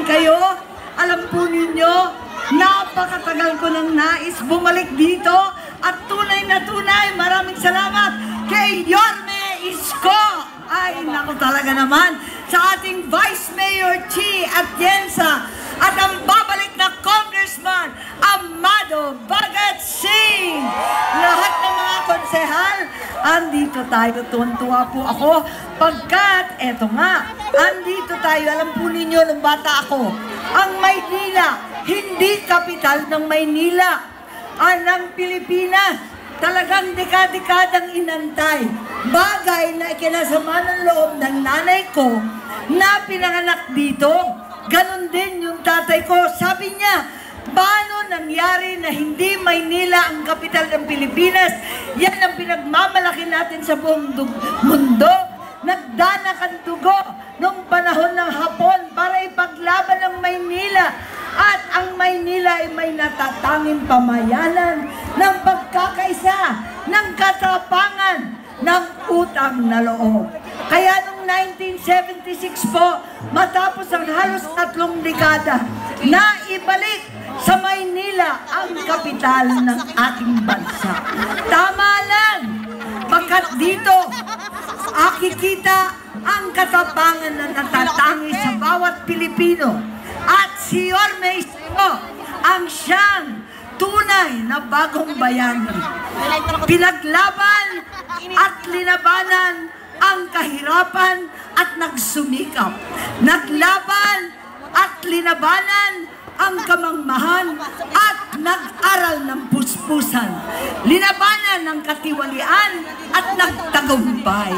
kayo. Alam po ninyo, napakatagal ko nang nais bumalik dito at tunay na tunay, maraming salamat kay Yorme Isko. Ay, naku talaga naman sa ating Vice Mayor Chi Atienza at ang babalik na Congressman Amado Bagat Singh. Lahat ng mga konsehal, andito tayo. Tuwan-tuwa po ako pagkat, eto nga, andito tayo. Alam po ninyo, nung bata ako, ang Maynila, hindi kapital ng Maynila, ng Pilipinas. Talagang dekadang inantay. Bagay na ikinasama ng loob ng nanay ko na pinanganak dito. Ganon din yung tatay ko. Sabi niya, paano nangyari na hindi Maynila ang kapital ng Pilipinas? Yan ang pinagmamalaki natin sa buong mundo. Nagdanak ang dugo noong panahon ng Hapon para ipaglaban ng Maynila. At ang Maynila ay may natatanging pamayanan ng pagkakaisa, ng katapangan, ng utang na loob. Kaya noong 1976 po, matapos ang halos 3 dekada, naibalik sa Maynila ang kapital ng ating bansa. Tama lang, pagkat dito, akikita ang katapangan na natatangi sa bawat Pilipino. At si Yorme Isko ang siyang tunay na bagong bayani. Pinaglaban at linabanan ang kahirapan at nagsumikap. Naglaban at linabanan ang kamangmahan at nag-aral ng puspusan. Linabanan ng katiwalian at nagtagumpay.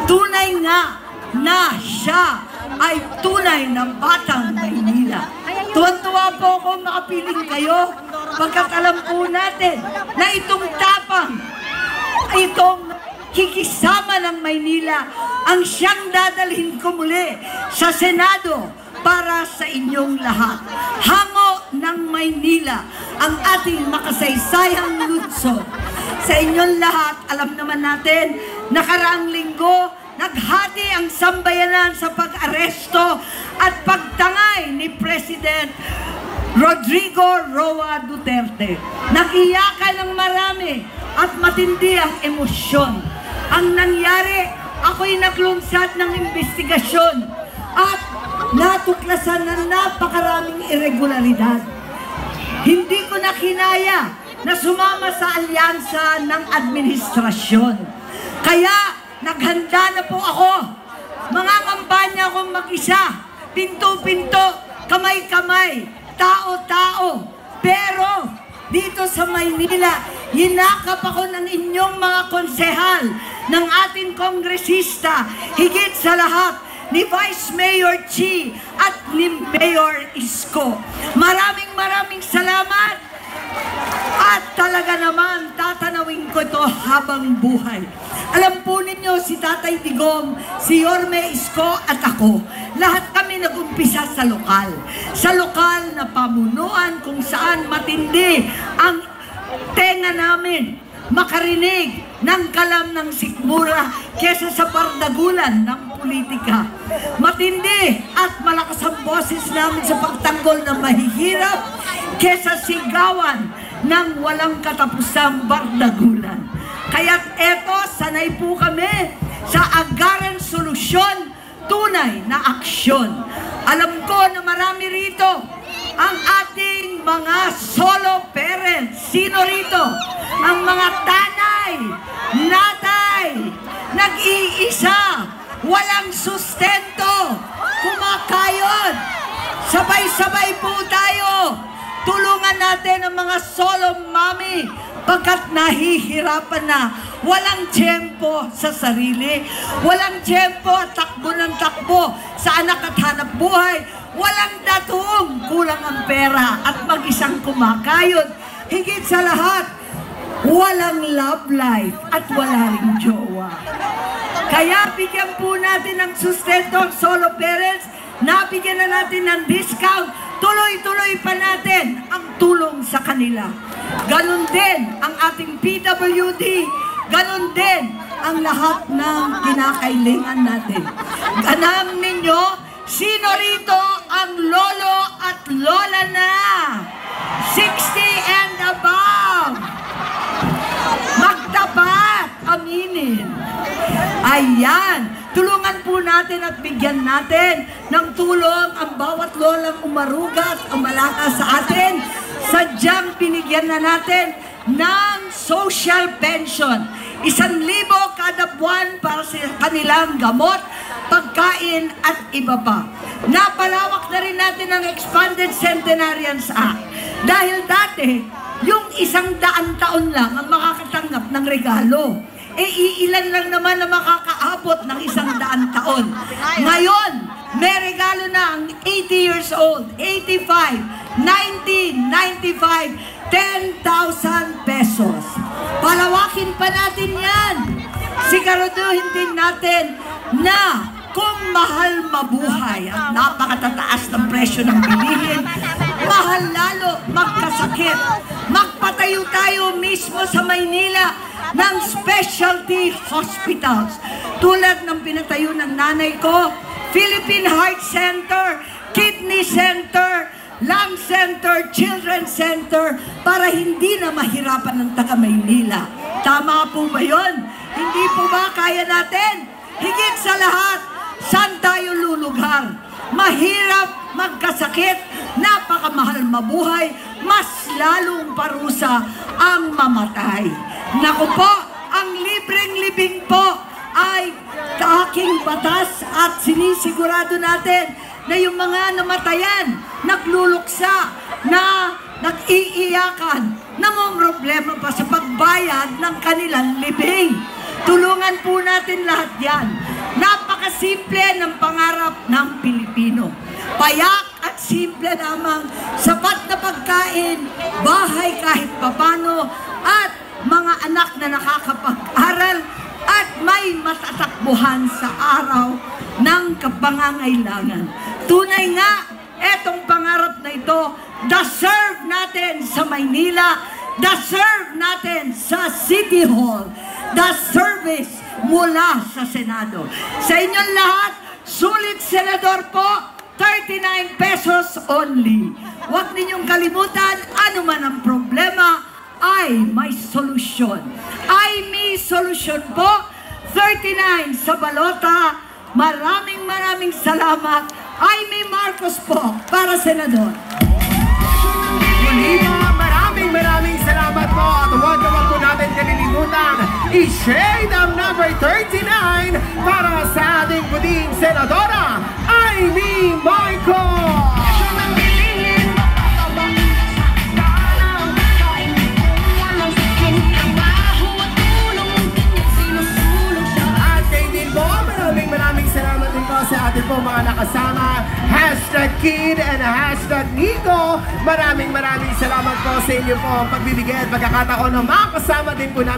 Tunay nga na siya ay tunay ng batang Maynila. Tuwan-tuwa po ako makapiling kayo pagkat alam po natin na itong tapang, itong kikisama ng Maynila ang siyang dadalhin ko muli sa Senado para sa inyong lahat. Hango ng Maynila ang ating makasaysayang lungsod. Sa inyong lahat, alam naman natin, nakaraang linggo, naghati ang sambayanan sa pag-aresto at pagtangay ni President Rodrigo Roa Duterte. Nag-iyakan ng marami at matindi ang emosyon. Ang nangyari, ako'y naglunsad ng investigasyon at natuklasan ng napakaraming irregularidad. Hindi ko na kinaya na sumama sa alyansa ng administrasyon. Kaya naghanda na po ako. Mga kampanya akong mag-isa, pinto-pinto, kamay-kamay, tao-tao. Pero dito sa Maynila, hinakap ako ng inyong mga konsehal, ng ating kongresista, higit sa lahat, ni Vice Mayor Chi at ni Mayor Isko. Maraming salamat. At talaga naman, tatanawin ko ito habang buhay. Alam po ninyo, si Tatay Digong, si Yorme Isko at ako, lahat kami nag-umpisa sa lokal. Sa lokal na pamunuan kung saan matindi ang tenga namin, makarinig ng kalam ng sikmura kesa sa pardagulan ng politika. Matindi at malakas ang boses namin sa pagtanggol ng mahihirap kesa sigawan ng walang katapusang bardagulan. Kaya't eto, sanay po kami sa agaran solusyon, tunay na aksyon. Alam ko na marami rito ang ating mga solo parents. Sino rito? Ang mga tanay, natay, nag-iisa, walang sustento, kumakayod. Sabay-sabay po tayo. Tulungan natin ang mga solo mommy pagkat nahihirapan na. Walang tiyempo sa sarili. Walang tiyempo at takbo ng takbo sa anak at hanap buhay. Walang datong kulang ang pera at mag-isang kumakayod. Higit sa lahat, walang love life at wala ring jowa. Kaya bigyan po natin ng sustento ang solo parents. Nabigyan na natin ng discount. Tuloy-tuloy pa natin ang tulong sa kanila. Ganon din ang ating PWD. Ganon din ang lahat ng kinakailangan natin. Ganang ninyo, sino rito ang lolo at lola na. 60 and above. Magtapat, aminin. Ayan, tulungan po natin at bigyan natin ng tulong ang bawat lolang umarugat o malakas sa atin. Sadyang binigyan na natin ng social pension. 1,000 kada buwan para sa kanilang gamot, pagkain at iba pa. Napalawak na rin natin ang Expanded Centenarians Act. Dahil dati, yung 100 taon lang ang makakatanggap ng regalo. Iilan lang naman na makakaabot ng 100 taon. Ngayon, may regalo na ang 80 years old, 85, 90, 95, 10,000 pesos. Palawakin pa natin yan. Siguraduhin din natin na kung mahal mabuhay at napakatataas ng presyo ng bilihin, mahal lalo magkasakit. Magpatayo tayo mismo sa Maynila ng specialty hospitals. Tulad ng pinatayo ng nanay ko, Philippine Heart Center, Kidney Center, Lung Center, Children's Center, para hindi na mahirapan ng taga Maynila. Tama po ba yun? Hindi po ba kaya natin? Higit sa lahat, saan tayo lulugar? Mahirap magkasakit, napakamahal mabuhay, mas lalong parusa ang mamatay. Naku po, ang libreng libing po ay aking batas at sinisigurado natin na yung mga namatayan, nagluluksa, na nag-iiyakan, namumroblema pa sa pagbayad ng kanilang libing. Tulungan po natin lahat yan. Napakasimple ng pangarap ng Pilipino. Payak at simple lamang, sapat na pagkain, bahay kahit papano, at mga anak na nakakapag-aral, at may matatakbuhan sa araw ng kapangangailangan. Tunay nga, etong pangarap na ito, deserve natin sa Maynila, deserve natin sa City Hall, the service mula sa Senado. Sa inyong lahat, sulit senador po, 39 pesos only. Huwag ninyong kalimutan, ano man ang problema, ay may solusyon. Ay may solusyon po, 39 sa balota. Maraming salamat. Ay may Marcos po para senador. Maraming salamat po at huwag naman po natin kalilimutan i-shade ang number 39 para sa ating puting senadora, Amy Marcos! At kay din po, maraming salamat din po sa ating po mga nakasama, #Kid and #Nico. Maraming salamat po sa inyo po ang pagbibigay at pagkakataon na makasama din po namin